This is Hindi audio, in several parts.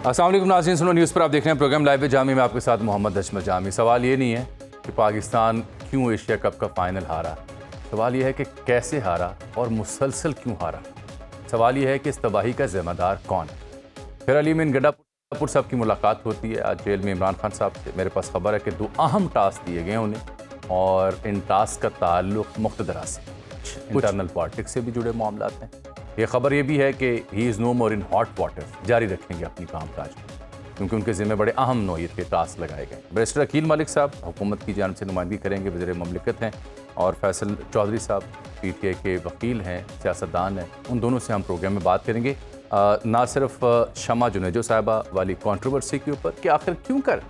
अस्सलाम वालेकुम नाज़रीन, सुनो न्यूज़ पर आप देख रहे हैं प्रोग्राम लाइव जामी में आपके साथ मोहम्मद अजमत जामी। सवाल ये नहीं है कि पाकिस्तान क्यों एशिया कप का फाइनल हारा, सवाल ये है कि कैसे हारा और मुसलसल क्यों हारा। सवाल ये है कि इस तबाही का ज़िम्मेदार कौन है। फिर अली मीन गंडापुर साहब की मुलाकात होती है आज जेल में इमरान खान साहब से। मेरे पास खबर है कि 2 अहम टास्क दिए गए उन्हें और इन टास्क का ताल्लुक मुख्तदरा से, इंटरनल पॉलिटिक्स से भी जुड़े मामला हैं। ये खबर ये भी है कि he is no more in hot water, जारी रखेंगे अपनी कामकाज क्योंकि उनके ज़िम्मे बड़े अहम नौयत के टास्क लगाए गए। बैरिस्टर अकील मलिक साहब हुकूमत की जानिब से नुमाइंदगी करेंगे, वज़ीर ममलिकत हैं, और फैसल चौधरी साहब PTI के वकील हैं, सियासतदान हैं। उन दोनों से हम प्रोग्राम में बात करेंगे ना सिर्फ शमा जुनेजो साहिबा वाली कंट्रोवर्सी के ऊपर कि आखिर क्यों कर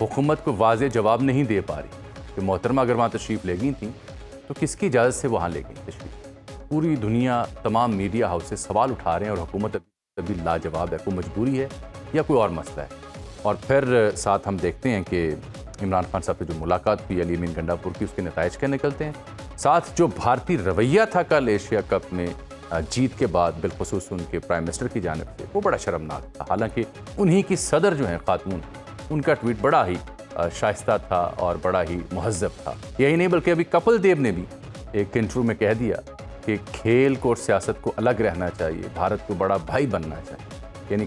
हुकूमत को वाज़ेह जवाब नहीं दे पा रही कि मोहतरमा अगर वहाँ तशरीफ़ ले गई थी तो किसकी इजाज़त से वहाँ ले गई तशरीफ़। पूरी दुनिया, तमाम मीडिया हाउसेस सवाल उठा रहे हैं और हुकूमत अभी लाजवाब है। कोई मजबूरी है या कोई और मसला है। और फिर साथ हम देखते हैं कि इमरान खान साहब से जो मुलाकात हुई अली मीन गंडापुर की, उसके नताइज क्या निकलते हैं। साथ जो भारतीय रवैया था कल एशिया कप में जीत के बाद, बिलखुसूस उनके प्राइम मिनिस्टर की जानिब से, वो बड़ा शर्मनाक था। हालांकि उन्हीं की सदर जो हैं खातून, उनका ट्वीट बड़ा ही शाइस्ता था और बड़ा ही महज़्ज़ब था। यही नहीं बल्कि अभी कपिल देव ने भी एक इंटरव्यू में कह दिया कि खेल को और सियासत को अलग रहना चाहिए, भारत को बड़ा भाई बनना चाहिए। यानी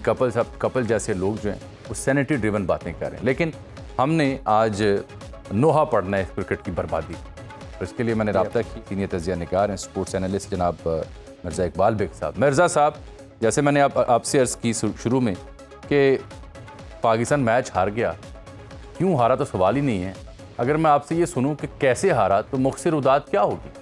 कपिल जैसे लोग जो हैं वो सेनेटरी ड्रिवन बातें कर रहे हैं। लेकिन हमने आज नोहा पढ़ना है क्रिकेट की बर्बादी, तो इसके लिए मैंने रब्ता की सीनियर तजिया निगार हैं, स्पोर्ट्स एनालिस्ट जनाब मिर्ज़ा इकबाल बेग साहब। मिर्ज़ा साहब, जैसे मैंने आपसे अर्ज़ की शुरू में कि पाकिस्तान मैच हार गया, क्यों हारा तो सवाल ही नहीं है। अगर मैं आपसे ये सुनूं कि कैसे हारा तो मुख्सिर उदात क्या होगी?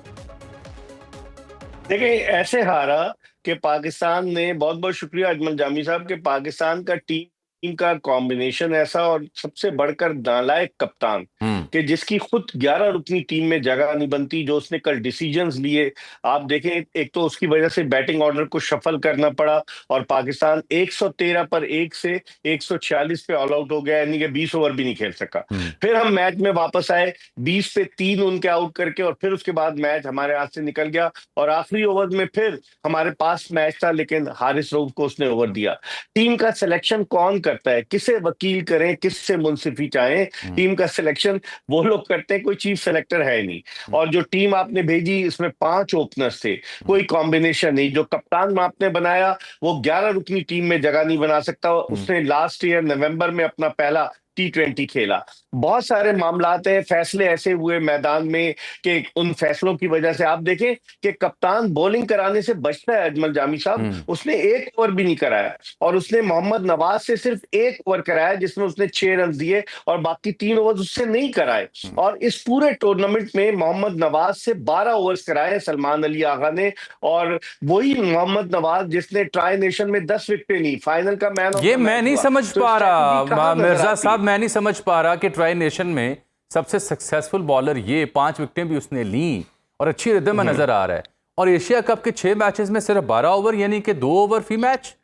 देखिए, ऐसे हारा कि पाकिस्तान ने, बहुत बहुत शुक्रिया अजमल जामी साहब, के पाकिस्तान का टीम का कॉम्बिनेशन ऐसा, और सबसे बढ़कर नालायक कप्तान कि जिसकी खुद 11 रुकनी टीम में जगह नहीं बनती, जो उसने कल डिसीजंस लिए। आप देखें, एक तो उसकी वजह से बैटिंग ऑर्डर को शफल करना पड़ा और पाकिस्तान 113 पर 1 से 146 पे ऑल आउट हो गया, यानी कि 20 ओवर भी नहीं खेल सका। फिर हम मैच में वापस आए, 20 पे 3 उनके आउट करके, और फिर उसके बाद मैच हमारे हाथ से निकल गया और आखिरी ओवर में फिर हमारे पास मैच था, लेकिन हारिस रऊफ को उसने ओवर दिया। टीम का सिलेक्शन कौन करता है? किसे वकील करें, किससे मुंसिफी चाहें? टीम का सिलेक्शन वो लोग करते हैं, कोई चीफ सेलेक्टर है नहीं। और जो टीम आपने भेजी, इसमें 5 ओपनर्स थे, कोई कॉम्बिनेशन नहीं। जो कप्तान आपने बनाया, वो 11 रुकनी टीम में जगह नहीं बना सकता। उसने लास्ट ईयर नवंबर में अपना पहला T20 खेला। बहुत सारे मामलात हैं, फैसले ऐसे हुए मैदान में कि उन फैसलों की वजह से आप देखें कि कप्तान बॉलिंग कराने से बचता है। अजमल जामी साहब, उसने 1 ओवर भी नहीं कराया और उसने मोहम्मद नवाज से सिर्फ 1 ओवर कराया, जिसमें उसने 6 रन दिए और बाकी 3 ओवर उससे नहीं कराए। और इस पूरे टूर्नामेंट में मोहम्मद नवाज से 12 ओवर्स कराए सलमान अली आगा ने, और वही मोहम्मद नवाज जिसने ट्राई नेशन में 10 विकेटें ली, फाइनल का मैन ऑफ ये द मैं मैच नहीं हुआ। समझ तो पा स्ट्रैटेजी रहा कहां नजर मिर्जा आती साहब, है? मैं नहीं समझ पा रहा कि ट्राई नेशन में सबसे सक्सेसफुल बॉलर ये, 5 विकेटें भी उसने ली और अच्छी रिदम में नजर आ रहा है, और एशिया कप के 6 मैचेस में सिर्फ 12 ओवर, यानी कि 2 ओवर फी मैच,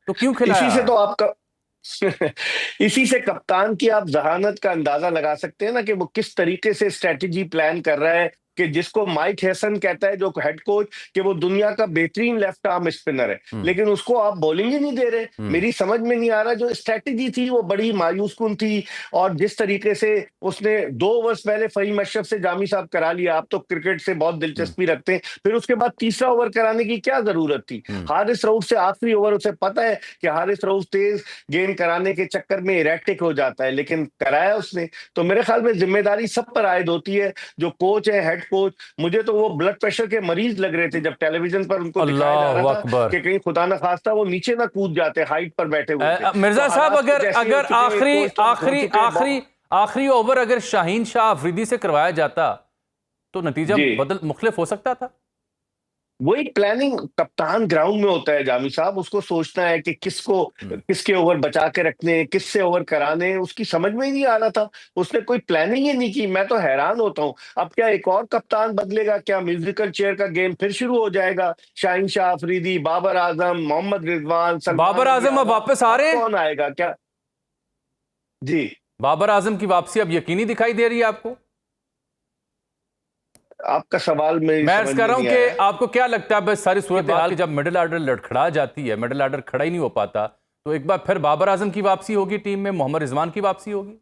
तो क्यों इसी खिलाया? से तो आपका इसी से कप्तान की आप जहानत का अंदाजा लगा सकते हैं ना, कि वो किस तरीके से स्ट्रेटेजी प्लान कर रहा है, कि जिसको माइक हैसन कहता है, जो हेड कोच, कि वो दुनिया का बेहतरीन लेफ्ट आर्म स्पिनर है, लेकिन उसको आप बॉलिंग ही नहीं दे रहे। मेरी समझ में नहीं आ रहा। जो स्ट्रेटेजी थी वो बड़ी मायूस कुन थी, और जिस तरीके से उसने 2 ओवर्स पहले फहीम अशरफ से जामी साहब करा लिया। आप तो क्रिकेट से बहुत दिलचस्पी रखते हैं, फिर उसके बाद तीसरा ओवर कराने की क्या जरूरत थी? हारिस रऊफ से आखिरी ओवर, उसे पता है कि हारिस रऊफ तेज गेंद कराने के चक्कर में इरेक्टिक हो जाता है, लेकिन कराया उसने। तो मेरे ख्याल में जिम्मेदारी सब पर आयद होती है, जो कोच है, हेड कोच। मुझे तो वो ब्लड प्रेशर के मरीज लग रहे थे जब टेलीविजन पर उनको दिखाया जा अल्लाह रहा था अकबर। कि कहीं खुदा न खास्ता वो नीचे ना कूद जाते, हाइट पर बैठे हुए थे। तो मिर्जा साहब, हालात अगर कुछ ऐसे हो अगर चुके हैं, आखिरी कोच तो हो आखिरी चुके हैं आखिरी आखिरी ओवर अगर शाहीन शाह अफरीदी से करवाया जाता तो नतीजा जी। बदल मुख्तलिफ हो सकता था। वही प्लानिंग कप्तान ग्राउंड में होता है जामी साहब, उसको सोचना है कि किसको किसके ओवर बचा के रखने हैं, किससे ओवर कराने हैं, उसकी समझ में ही नहीं आ रहा था। उसने कोई प्लानिंग ही नहीं की। मैं तो हैरान होता हूं, अब क्या एक और कप्तान बदलेगा? क्या म्यूजिकल चेयर का गेम फिर शुरू हो जाएगा? शाहीन शाह अफरीदी, बाबर आजम, मोहम्मद रिजवान, बाबर सलमान अली आजम अब आगा, वापस आ अब रहे हैं। कौन आएगा? क्या जी, बाबर आजम की वापसी अब यकीनी दिखाई दे रही है आपको? आपका सवाल मेरी मैं अर्ज समझ कर में रहा हूं नहीं कि आया। आपको क्या लगता है बस सारी सूरत हाल कि जब मिडिल ऑर्डर लड़खड़ा जाती है, मिडिल ऑर्डर खड़ा ही नहीं हो पाता, तो एक बार फिर बाबर आजम की वापसी होगी टीम में, मोहम्मद रिजवान की वापसी होगी?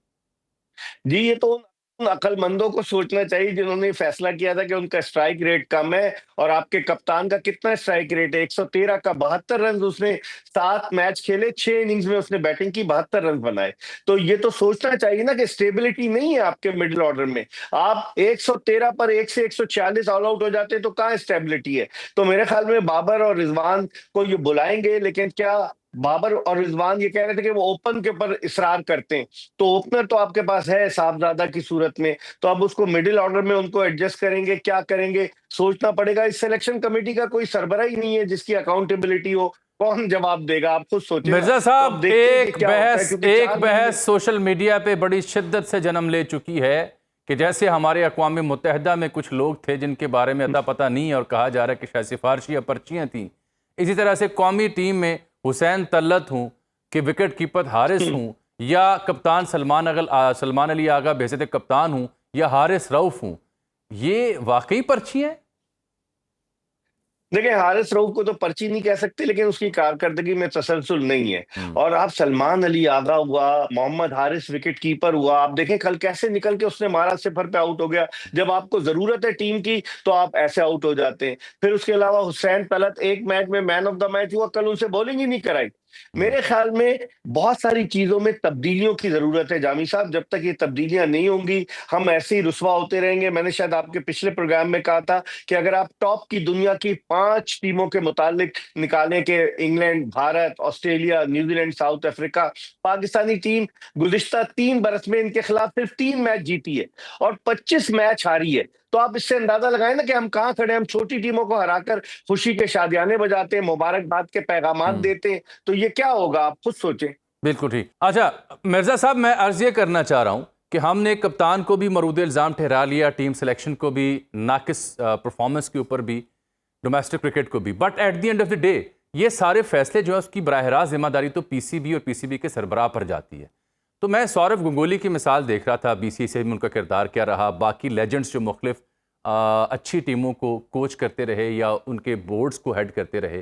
जी, ये तो उन अक्लमंदों को सोचना चाहिए जिन्होंने फैसला किया था कि उनका स्ट्राइक रेट कम है। और आपके कप्तान का कितना स्ट्राइक रेट है? 113 का, 72 रन उसने 7 मैच खेले, 6 इनिंग्स में उसने बैटिंग की, 72 रन बनाए। तो ये तो सोचना चाहिए ना कि स्टेबिलिटी नहीं है आपके मिडिल ऑर्डर में। आप 113 पर 1 से 146 ऑल आउट हो जाते हैं तो कहाँ स्टेबिलिटी है? तो मेरे ख्याल में बाबर और रिजवान को ये बुलाएंगे, लेकिन क्या बाबर और रिजवान ये कह रहे थे कि वो ओपन के ऊपर इसरार करते हैं? तो ओपनर तो आपके पास है साहबजादा की सूरत में, तो अब उसको मिडिल ऑर्डर में उनको एडजस्ट करेंगे, क्या करेंगे? सोचना पड़ेगा। इस सिलेक्शन कमेटी का कोई सरबरा ही नहीं है जिसकी अकाउंटेबिलिटी हो। कौन जवाब देगा? आप खुद सोचिए ना। मिर्जा तो अब साहब, देखते हैं कि क्या होता है, क्योंकि 4 महीने बहस सोशल मीडिया पे बड़ी शिद्दत से जन्म ले चुकी है कि जैसे हमारे अक़वाम मुत्तहिदा में कुछ लोग थे जिनके बारे में अता पता नहीं है और कहा जा रहा है कि शायद सिफारशी या पर्चियाँ थीं, इसी तरह से कौमी टीम में हुसैन तल्लत हूँ कि विकेट कीपर हारिस हूँ, या कप्तान सलमान अली आगा बेहसियत कप्तान हूँ, या हारिस रऊफ हूँ, ये वाकई पर्चियाँ हैं? देखिए, हारिस रऊफ को तो पर्ची नहीं कह सकते, लेकिन उसकी कारकर्दगी में तसलसल नहीं है। और आप सलमान अली आगा हुआ, मोहम्मद हारिस विकेट कीपर हुआ, आप देखें कल कैसे निकल के उसने मारा, सिफर पे आउट हो गया। जब आपको जरूरत है टीम की तो आप ऐसे आउट हो जाते हैं। फिर उसके अलावा हुसैन तलत एक मैच में मैन ऑफ द मैच हुआ, कल उनसे बॉलिंग ही नहीं कराई। मेरे ख्याल में बहुत सारी चीजों में तब्दीलियों की जरूरत है जामी साहब। जब तक ये तब्दीलियां नहीं होंगी, हम ऐसे ही रुसवा होते रहेंगे। मैंने शायद आपके पिछले प्रोग्राम में कहा था कि अगर आप टॉप की दुनिया की 5 टीमों के मुतालिक निकालें कि England, Bharat, Australia, New Zealand, South Africa, Pakistani team गुज़िश्ता 3 बरस में इनके खिलाफ सिर्फ 3 मैच जीती है और 25 मैच हारी है। तो आप इससे अंदाजा लगाएं ना कि हम कहाँ खड़े हैं। हम छोटी टीमों को हराकर खुशी के शादियाने बजाते हैं, मुबारकबाद के पैगामात देते हैं, तो ये क्या होगा? आप खुद सोचें। बिल्कुल ठीक। अच्छा मिर्जा साहब, मैं अर्ज ये करना चाह रहा हूं कि हमने कप्तान को भी मरूद इल्ज़ाम ठहरा लिया, टीम सिलेक्शन को भी, नाकिस परफॉर्मेंस के ऊपर भी, डोमेस्टिक क्रिकेट को भी, but at the end of the day ये सारे फैसले जो है उसकी बराह रास्त जिम्मेदारी तो पीसीबी और पीसीबी के सरबराह पर जाती है। तो मैं सौरव गंगोली की मिसाल देख रहा था, बीसीसीआई से भी उनका किरदार क्या रहा, बाकी लेजेंड्स जो मुख्तलिफ अच्छी टीमों को कोच करते रहे या उनके बोर्ड्स को हेड करते रहे।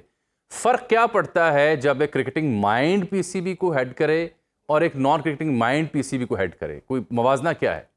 फ़र्क क्या पड़ता है जब एक क्रिकेटिंग माइंड पीसीबी को हेड करे और एक नॉन क्रिकेटिंग माइंड पीसीबी को हेड करे? कोई मवाजना क्या है?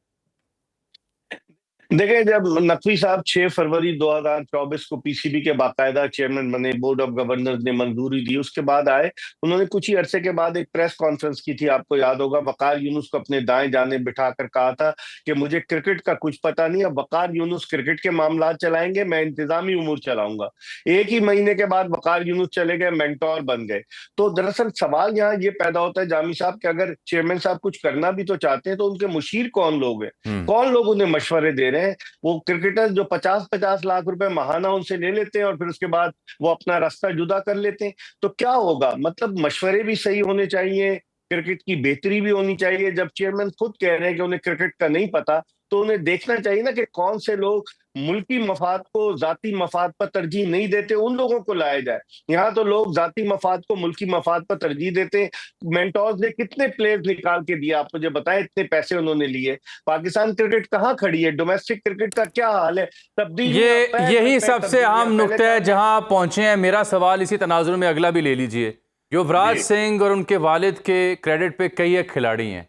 देखिए, जब नकवी साहब 6 फरवरी 2024 को पीसीबी के बाकायदा चेयरमैन बने, बोर्ड ऑफ गवर्नर्स ने मंजूरी दी, उसके बाद आए, उन्होंने कुछ ही अरसे के बाद एक प्रेस कॉन्फ्रेंस की थी। आपको याद होगा, वकार यूनुस को अपने दाएं जाने बिठाकर कहा था कि मुझे क्रिकेट का कुछ पता नहीं है, वकार यूनुस क्रिकेट के मामला चलाएंगे, मैं इंतजामी उमूर चलाऊंगा। एक ही महीने के बाद वकार यूनुस चले गए, मेंटोर बन गए। तो दरअसल सवाल यहाँ ये पैदा होता है जामी साहब कि अगर चेयरमैन साहब कुछ करना भी तो चाहते हैं तो उनके मुशीर कौन लोग हैं, कौन लोग उन्हें मशवरे दे रहे हैं? वो क्रिकेटर्स जो 50-50 लाख रुपए महाना उनसे ले लेते हैं और फिर उसके बाद वो अपना रास्ता जुदा कर लेते हैं। तो क्या होगा? मतलब मशवरे भी सही होने चाहिए, क्रिकेट की बेहतरी भी होनी चाहिए। जब चेयरमैन खुद कह रहे हैं कि उन्हें क्रिकेट का नहीं पता, तो उन्हें देखना चाहिए ना कि कौन से लोग मुल्की मफाद को जाती मफाद पर तरजीह नहीं देते, उन लोगों को लाया जाए। यहाँ तो लोग जाती मफाद को मुल्की मफाद पर तरजीह देते हैं। मेंटोर्स ने कितने प्लेयर्स निकाल के दिए, आप मुझे बताएं, इतने पैसे उन्होंने लिए। पाकिस्तान क्रिकेट कहाँ खड़ी है? डोमेस्टिक क्रिकेट का क्या हाल है? तब्दीली यही सबसे अहम नुक्ता है जहां आप पहुंचे हैं। मेरा सवाल इसी तनाजुर में अगला भी ले लीजिए। युवराज सिंह और उनके वालिद के क्रेडिट पे कई एक खिलाड़ी हैं,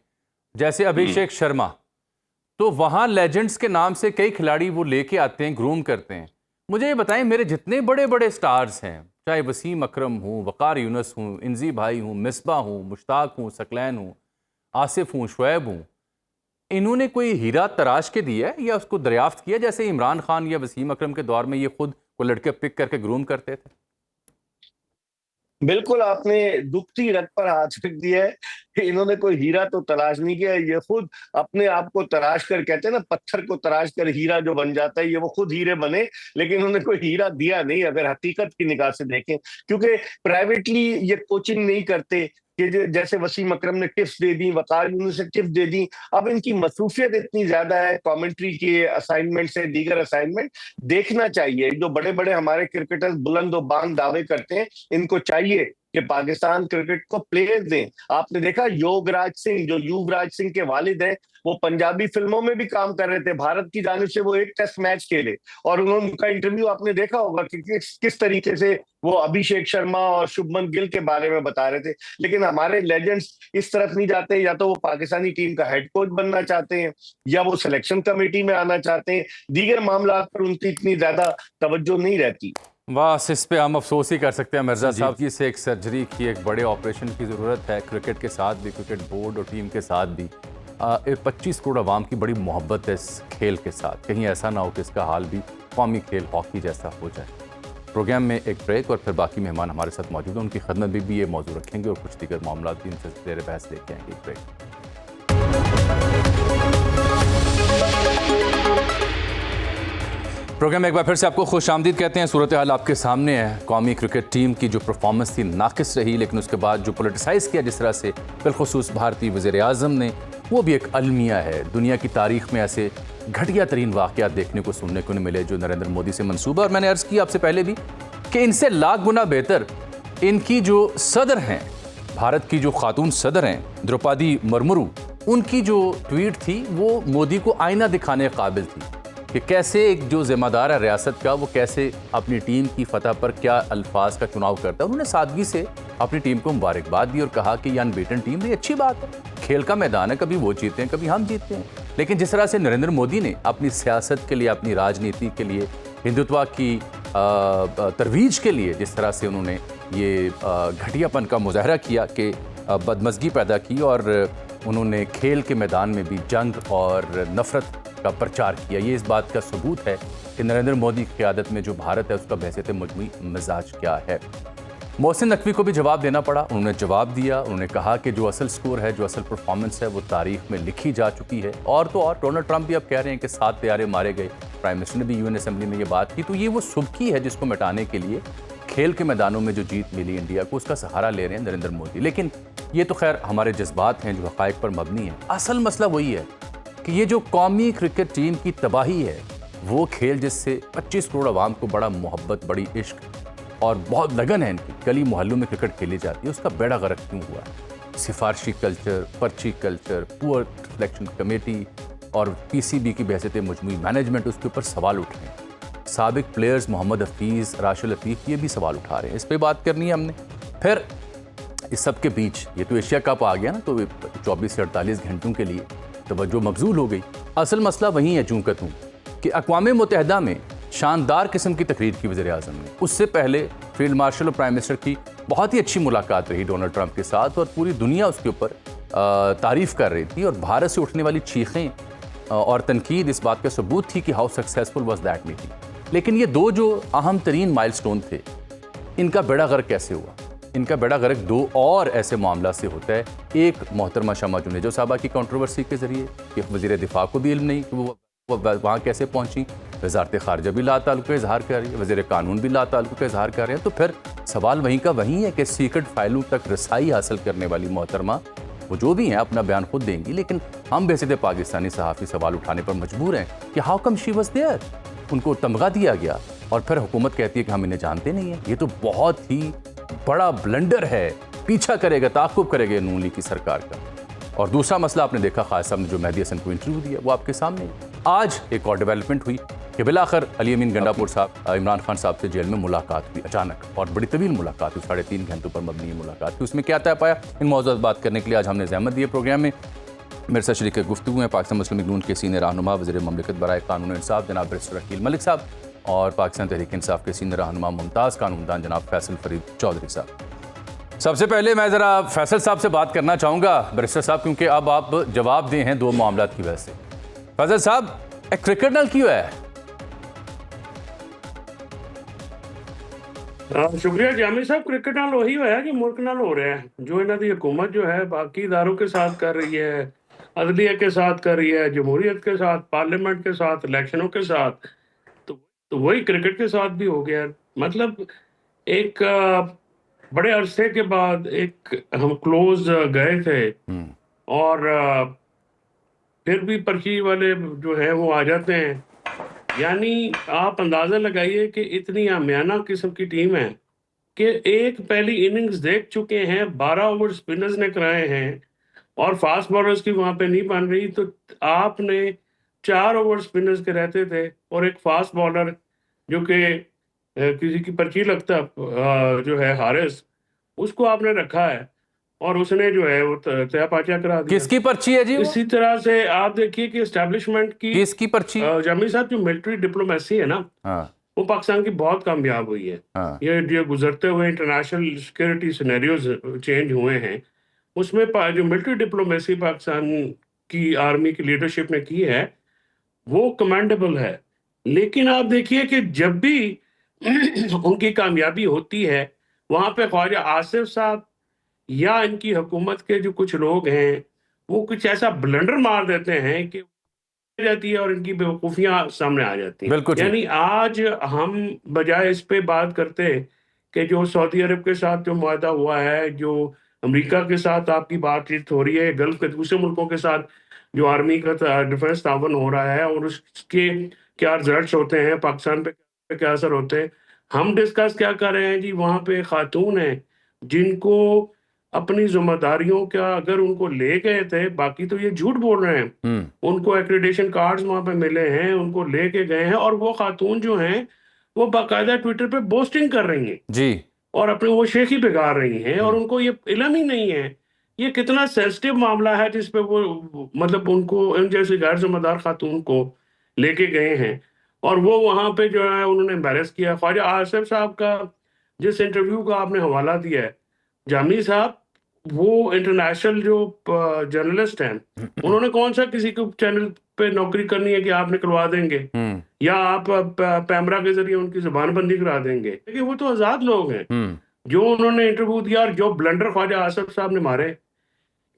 जैसे अभिषेक शर्मा, तो वहाँ लेजेंड्स के नाम से कई खिलाड़ी वो लेके आते हैं, ग्रूम करते हैं। मुझे ये बताएं, मेरे जितने बड़े बड़े स्टार्स हैं, चाहे वसीम अकरम हूँ, वकार यूनुस हूँ, इंजी भाई हूँ, मिसबा हूँ, मुश्ताक हूँ, सकलैन हूँ, आसिफ हूँ, शुएब हूँ, इन्होंने कोई हीरा तराश के दिया है या उसको दरियाफ्त किया, जैसे इमरान खान या वसीम अकरम के दौर में ये खुद को लड़के पिक करके ग्रूम करते थे? बिल्कुल, आपने दुखती रग पर हाथ रख दिया है कि इन्होंने कोई हीरा तो तलाश नहीं किया। ये खुद अपने आप को तराश कर, कहते हैं ना, पत्थर को तराश कर हीरा जो बन जाता है, ये वो खुद हीरे बने, लेकिन उन्होंने कोई हीरा दिया नहीं, अगर हकीकत की निगाह से देखें। क्योंकि प्राइवेटली ये कोचिंग नहीं करते कि जैसे वसीम अकरम ने टिप्स दे दी, वकार यूनुस ने टिप्स दे दी। अब इनकी मसरूफियत इतनी ज्यादा है, कमेंट्री के असाइनमेंट से दीगर असाइनमेंट देखना चाहिए। जो बड़े बड़े हमारे क्रिकेटर्स बुलंद व बांग दावे करते हैं, इनको चाहिए कि पाकिस्तान क्रिकेट को प्लेयर्स दें। आपने देखा योगराज सिंह, जो युवराज सिंह के वालिद हैं, वो पंजाबी फिल्मों में भी काम कर रहे थे, भारत की जानिब से वो एक टेस्ट मैच खेले, और उनका इंटरव्यू आपने देखा होगा कि किस तरीके से वो अभिषेक शर्मा और शुभमन गिल के बारे में बता रहे थे। लेकिन हमारे लेजेंड्स इस तरफ नहीं जाते, या तो वो पाकिस्तानी टीम का हेड कोच बनना चाहते हैं, या वो सिलेक्शन कमेटी में आना चाहते हैं, दीगर मामला पर उनकी इतनी ज्यादा तवज्जो नहीं रहती। बस इस पे हम अफसोस ही कर सकते हैं मिर्ज़ा साहब की, से एक सर्जरी की, एक बड़े ऑपरेशन की ज़रूरत है। क्रिकेट के साथ भी, क्रिकेट बोर्ड और टीम के साथ भी 25 करोड़ आवाम की बड़ी मोहब्बत है इस खेल के साथ। कहीं ऐसा ना हो कि इसका हाल भी कौमी खेल हॉकी जैसा हो जाए। प्रोग्राम में एक ब्रेक और फिर बाकी मेहमान हमारे साथ मौजूद हैं, उनकी खदमत में भी ये मौजूद रखेंगे और कुछ दीगर मामला भी इनसे ज़ेर बहस लेके आएंगे। एक ब्रेक। प्रोग्राम में एक बार फिर से आपको खुशामदीद कहते हैं। सूरत हाल आपके सामने है। कौमी क्रिकेट टीम की जो परफॉर्मेंस थी नाकिस रही, लेकिन उसके बाद जो पोलिटिसाइज़ किया जिस तरह से बिलखुसूस भारतीय वज़ीर आज़म ने, वो भी एक अलमिया है। दुनिया की तारीख में ऐसे घटिया तरीन वाक़यात देखने को सुनने को नहीं मिले जो नरेंद्र मोदी से मनसूबा। और मैंने अर्ज़ की आपसे पहले भी कि इनसे लाख गुना बेहतर इनकी जो सदर हैं, भारत की जो खातून सदर हैं द्रौपदी मुर्मू, उनकी जो ट्वीट थी वो मोदी को आईना दिखाने काबिल थी कि कैसे एक जो ज़िम्मेदार है रियासत का, वो कैसे अपनी टीम की फतह पर क्या अल्फाज का चुनाव करता है। उन्होंने सादगी से अपनी टीम को मुबारकबाद दी और कहा कि ये अनबीटन टीम है, अच्छी बात है, खेल का मैदान है, कभी वो जीतते हैं कभी हम जीतते हैं। लेकिन जिस तरह से नरेंद्र मोदी ने अपनी सियासत के लिए, अपनी राजनीति के लिए, हिंदुत्व की तरवीज के लिए जिस तरह से उन्होंने ये घटियापन का मुजाहरा किया, कि बदमज़गी पैदा की, और उन्होंने खेल के मैदान में भी जंग और नफ़रत का प्रचार किया, ये इस बात का सबूत है कि नरेंद्र मोदी की क़यादत में जो भारत है उसका बहसीत मजमूई मिजाज क्या है। मोहसिन नकवी को भी जवाब देना पड़ा, उन्होंने जवाब दिया। उन्होंने कहा कि जो असल स्कोर है, जो असल परफॉर्मेंस है, वो तारीख में लिखी जा चुकी है। और तो और डोनाल्ड ट्रंप भी अब कह रहे हैं कि 7 तैयारे मारे गए। प्राइम मिनिस्टर ने भी यूएन असेंबली में ये बात की। तो ये वो सुबकी है जिसको मिटाने के लिए खेल के मैदानों में जो जीत मिली इंडिया को, उसका सहारा ले रहे हैं नरेंद्र मोदी। लेकिन ये तो खैर हमारे जज्बात हैं जो हक़ाइक़ पर मबनी है। असल मसला वही है कि ये जो कौमी क्रिकेट टीम की तबाही है, वो खेल जिससे 25 करोड़ आवाम को बड़ा मोहब्बत, बड़ी इश्क और बहुत लगन है इनकी, गली मोहल्लों में क्रिकेट खेली जाती है, उसका बेड़ा गर्क क्यों हुआ है। सिफारशी कल्चर, पर्ची कल्चर, पुअर सिलेक्शन कमेटी और पीसीबी की बहसीत मजमूई मैनेजमेंट, उसके ऊपर सवाल उठ रहे हैं। साबिक प्लेयर्स मोहम्मद हफीज़, राशिद लतीफ़, ये भी सवाल उठा रहे हैं। इस पर बात करनी है हमने। फिर इस सब के बीच ये तो एशिया कप आ गया ना, तो 24 से 48 घंटों के लिए तवज्जो मबजूल हो गई। असल मसला वही है चूँ कतूँ कि अक़वाम मुत्तहिदा में शानदार किस्म की तकरीर की वज़ीर आज़म ने। उससे पहले फील्ड मार्शल और प्राइम मिनिस्टर की बहुत ही अच्छी मुलाकात रही डोनाल्ड ट्रंप के साथ, और पूरी दुनिया उसके ऊपर तारीफ़ कर रही थी। और भारत से उठने वाली चीखें और तनकीद इस बात का सबूत थी कि how successful was that meeting. लेकिन ये दो जो अहम तरीन माइलस्टोन थे, इनका बेड़ा गर्क कैसे हुआ? इनका बेड़ा गर्क दो और ऐसे मामला से होता है। एक, मोहतरमा शमा जुनेजो साहबा की कंट्रोवर्सी के ज़रिए, कि वज़ीर दिफा को भी इल्म नहीं कि वो वहाँ कैसे पहुँची। वज़ारत ख़ारजा भी लाताल्लुक़ का इजहार कर रही है, वज़ीर कानून भी लाताल्लुक़ का इजहार कर रहे हैं। तो फिर सवाल वहीं का वहीं है कि सीक्रेट फाइलों तक रसाई हासिल करने वाली मोहतरमा, वो जो भी हैं अपना बयान खुद देंगी, लेकिन हम वैसे पाकिस्तानी सहाफ़ी सवाल उठाने पर मजबूर हैं कि how come she was there. उनको तमगा दिया गया और फिर हुकूमत कहती है कि हम इन्हें जानते नहीं हैं। ये तो बहुत ही बड़ा ब्लंडर है, पीछा करेगा, ताक़ुब करेगा नून लीग की सरकार का। और दूसरा मसला आपने देखा, ख़ास साहब ने जो मेहदी हसन को इंटरव्यू दिया, वो आपके सामने। आज एक और डेवलपमेंट हुई कि बिलाखिर अली अमीन गंडापुर साहब, इमरान खान साहब से जेल में मुलाकात हुई अचानक, और बड़ी तवील मुलाकात हुई, 3.5 घंटों पर मबनी मुलाकात थी। उसमें क्या तय पाया, इन मौज़ूआत बात करने के लिए आज हमने ज़हमत दी है प्रोग्राम में। मेरे साथ शरीक गुफ्तगू हैं पाकिस्तान मुस्लिम लीग नून के सीनियर रहनुमा, वज़ीर ममलिकत बराए कानून इंसाफ जनाब बैरिस्टर अकील मलिक साहब, और पाकिस्तान तहरीक इंसाफ के सीनियर रहनुमा मुमताज़ कानूनदान जनाब फैसल फरीद चौधरी साहब। सबसे पहले मैं ज़रा फैसल साहब से बात करना चाहूँगा बैरिस्टर साहब, क्योंकि अब आप जवाब दिए हैं दो मामला की वजह से। फैसल साहब, क्रिकेट नाल क्यों है? शुक्रिया जामी साहब। क्रिकेट नाल वही होया कि मुल्क नाल हो रहा है जो इन्हों की हुकूमत जो है बाकी इदारों के साथ कर रही है, अदलिया के साथ कर रही है, जमहूरियत के साथ, पार्लियामेंट के साथ, इलेक्शनों के साथ। तो वही क्रिकेट के साथ भी हो गया। मतलब एक बड़े अरसे के बाद एक हम क्लोज गए थे, और फिर भी पर्ची वाले जो है वो आ जाते हैं। यानी आप अंदाज़ा लगाइए कि इतनी आमियाना किस्म की टीम है कि एक पहली इनिंग्स देख चुके हैं, 12 ओवर स्पिनर्स ने कराए हैं और फास्ट बॉलर्स की वहां पे नहीं बन रही, तो आपने 4 ओवर स्पिनर्स के रहते थे और एक फास्ट बॉलर जो कि किसी की पर्ची लगता जो है हारिस, उसको आपने रखा है और उसने जो है वो तया पाचा करा दिया। किसकी पर्ची है जी वो? इसी तरह से आप देखिए कि एस्टेब्लिशमेंट की किसकी पर्ची? जामी साहब, जो मिलिट्री डिप्लोमेसी है ना, हाँ वो पाकिस्तान की बहुत कामयाब हुई है। हाँ ये गुजरते हुए इंटरनेशनल सिक्योरिटी सिनेरियोज चेंज हुए हैं, उसमें जो मिलिट्री डिप्लोमेसी पाकिस्तान की आर्मी की लीडरशिप ने की है वो कमेंडेबल है। लेकिन आप देखिए कि जब भी उनकी कामयाबी होती है, वहां पे ख्वाजा आसिफ साहब या इनकी हुकूमत के जो कुछ लोग हैं वो कुछ ऐसा ब्लंडर मार देते हैं कि जाती है और इनकी बेवकूफियां सामने आ जाती हैं। बिल्कुल ठीक। यानी आज हम बजाय इस पे बात करते कि जो सऊदी अरब के साथ जो मुआहदा हुआ है, जो अमेरिका के साथ आपकी बातचीत हो रही है, गल्फ के दूसरे मुल्कों के साथ जो आर्मी का डिफेंस तावन हो रहा है और उसके क्या रिजल्ट्स होते हैं, पाकिस्तान पे क्या असर होते हैं, हम डिस्कस क्या कर रहे हैं जी? वहां पे खातून हैं जिनको अपनी जिम्मेदारियों का अगर उनको ले गए थे, बाकी तो ये झूठ बोल रहे हैं, उनको एक्रेडिटेशन कार्ड्स वहां पे मिले हैं, उनको लेके गए हैं और वो खातून जो हैं वो बाकायदा ट्विटर पे पोस्टिंग कर रही हैं जी और अपने वो शेखी बिगाड़ रही हैं और उनको ये इल्म ही नहीं है ये कितना सेंसिटिव मामला है जिसपे वो मतलब उनको इन जैसे गैर जिम्मेदार खातून को लेके गए हैं और वो वहां पे जो है उन्होंने एम्बेरस किया। ख्वाजा आसिफ साहब का जिस इंटरव्यू का आपने हवाला दिया है जामी साहब, वो इंटरनेशनल जो जर्नलिस्ट हैं, उन्होंने कौन सा किसी को चैनल पे नौकरी करनी है कि आप निकलवा देंगे या आप पैमरा के जरिए उनकी जुबानबंदी करा देंगे? क्योंकि वो तो आजाद लोग हैं। जो उन्होंने इंटरव्यू दिया और जो ब्लंडर ख्वाजा आसिफ साहब ने मारे,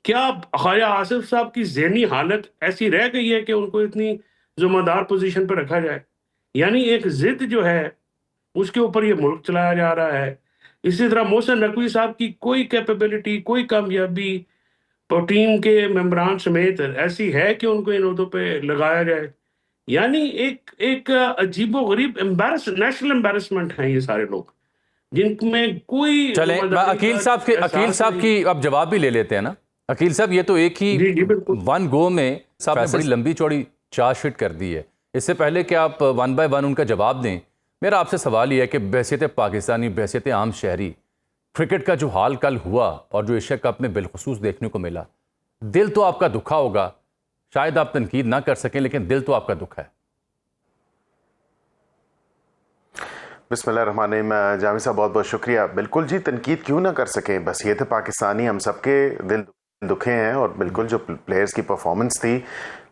क्या ख्वाजा आसिफ साहब की ज़हनी हालत ऐसी रह गई है कि उनको इतनी जिम्मेदार पोजीशन पर रखा जाए? यानी एक जिद जो है उसके ऊपर ये मुल्क चलाया जा रहा है। इसी तरह मोहसिन नकवी साहब की कोई कैपेबिलिटी, कोई कामयाबी टीम के मेंबरान समेत ऐसी है कि उनको इन ओहदों पे लगाया जाए। यानी एक अजीबो गरीब नेशनल एम्बेरसमेंट है ये सारे लोग जिनमें कोई चले अकील साहब की अब जवाब भी ले लेते हैं ना। अकील साहब, ये तो एक ही वन गो में सब बड़ी लंबी चौड़ी चार्जशीट कर दी है। इससे पहले कि आप वन बाय वन उनका जवाब दें, मेरा आपसे सवाल यह है कि बहसीत पाकिस्तानी, बहसीत आम शहरी, क्रिकेट का जो हाल कल हुआ और जो एशिया कप में बिलखुसूस देखने को मिला, दिल तो आपका दुखा होगा। शायद आप तनकीद ना कर सकें लेकिन दिल तो आपका दुखा है। बिस्मिल्लाहिर्रहमानिर्रहीम। जामी साहब बहुत बहुत शुक्रिया। बिल्कुल जी, तनकीद क्यों ना कर सकें, बस ये थे पाकिस्तानी, हम सबके दिल दुखे हैं। और बिल्कुल जो प्लेयर्स की परफॉर्मेंस थी,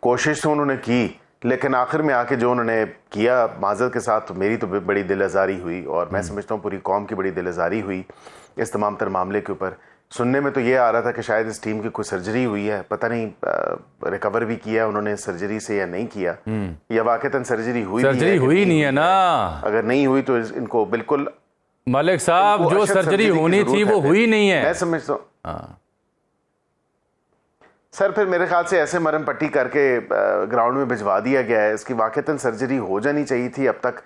कोशिश तो उन्होंने की, लेकिन आखिर में आके जो उन्होंने किया, माजरत के साथ मेरी तो बड़ी दिल आज़ारी हुई और मैं समझता हूँ पूरी कौम की बड़ी दिल आज़ारी हुई इस तमाम तर मामले के ऊपर। सुनने में तो ये आ रहा था कि शायद इस टीम की कोई सर्जरी हुई है, पता नहीं रिकवर भी किया उन्होंने सर्जरी से या नहीं किया, या वाकईतन सर्जरी हुई नहीं है ना। अगर नहीं हुई तो इनको बिल्कुल मलिक साहब, जो सर्जरी होनी थी वो हुई नहीं है, मैं समझता हूँ सर। फिर मेरे ख्याल से ऐसे मरम पट्टी करके ग्राउंड में भिजवा दिया गया है। इसकी वाकईतन सर्जरी हो जानी चाहिए थी अब तक।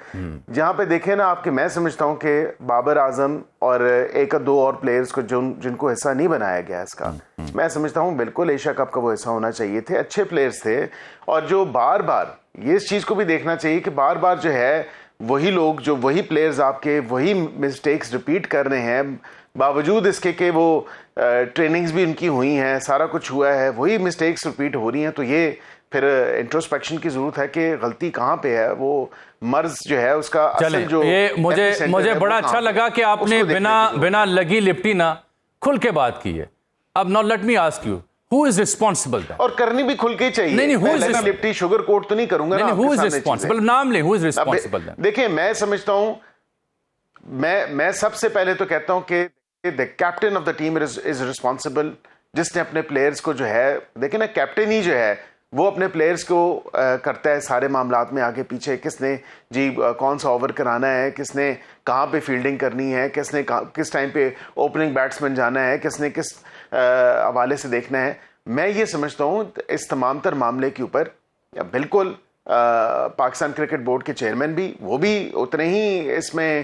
जहाँ पे देखें ना आपके, मैं समझता हूँ कि बाबर आजम और एक दो और प्लेयर्स को जिनको हिस्सा नहीं बनाया गया इसका, मैं समझता हूँ बिल्कुल एशिया कप का वो हिस्सा होना चाहिए थे। अच्छे प्लेयर्स थे और जो बार बार ये इस चीज़ को भी देखना चाहिए कि बार बार जो है वही लोग, जो वही प्लेयर्स आपके वही मिस्टेक्स रिपीट कर रहे हैं, बावजूद इसके कि वो ट्रेनिंग्स भी उनकी हुई हैं, सारा कुछ हुआ है, वही मिस्टेक्स रिपीट हो रही हैं। तो ये फिर इंट्रोस्पेक्शन की जरूरत है कि गलती कहाँ पे है, वो मर्ज जो है उसका असल जो ये मुझे बड़ा अच्छा लगा कि आपने बिना लगी लिपटी ना खुल के बात की है। अब now let me ask you, who is responsible? और करनी भी खुल के चाहिए। नहीं, हु इज लिपटी शुगर कोट तो नहीं करूंगा ना। Who is responsible? नाम ले, हु इज रिस्पांसिबल? देखिए, मैं समझता हूं, मैं सबसे पहले तो कहता हूं कि the captain of the team is responsible, जिसने अपने प्लेयर्स को जो है, देखे ना, कैप्टन ही जो है वो अपने प्लेयर्स को करता है सारे मामलात में आगे पीछे, किसने जी कौन सा ओवर कराना है, किसने कहाँ पे फील्डिंग करनी है, किसने किस टाइम पे ओपनिंग बैट्समैन जाना है, किसने किस हवाले से देखना है। मैं ये समझता हूँ इस तमाम तर मामले के ऊपर बिल्कुल पाकिस्तान क्रिकेट बोर्ड के चेयरमैन भी, वो भी उतने ही इसमें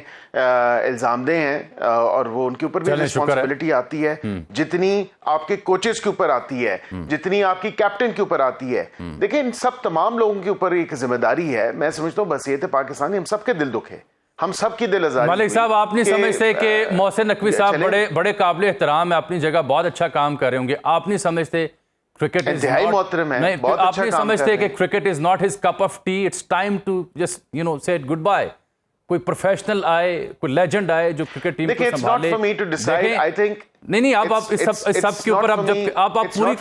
इल्जामदेह हैं और वो उनके ऊपर भी रिस्पॉन्सिबिलिटी आती है जितनी आपके कोचेस के ऊपर आती है, जितनी आपकी कैप्टन के ऊपर आती है। देखिए इन सब तमाम लोगों के ऊपर एक जिम्मेदारी है। मैं समझता हूँ बसीयत पाकिस्तानी हम सबके दिल दुखे, हम सबकी दिल आजारी। मलिक साहब, आप नहीं समझते कि मोहसिन नकवी साहब बड़े काबिल एहतराम है, अपनी जगह बहुत अच्छा काम कर रहे होंगे? आप नहीं समझते क्रिकेट इंतहाई मोहतरम है, बहुत आप अच्छा नहीं काम समझते कर कि cricket is not his cup of tea, it's time to just say good bye? कोई प्रोफेशनल आए, कोई लेजेंड आए जो क्रिकेट टीम को संभाले। नहीं, आप इस सब के ऊपर आप पूरी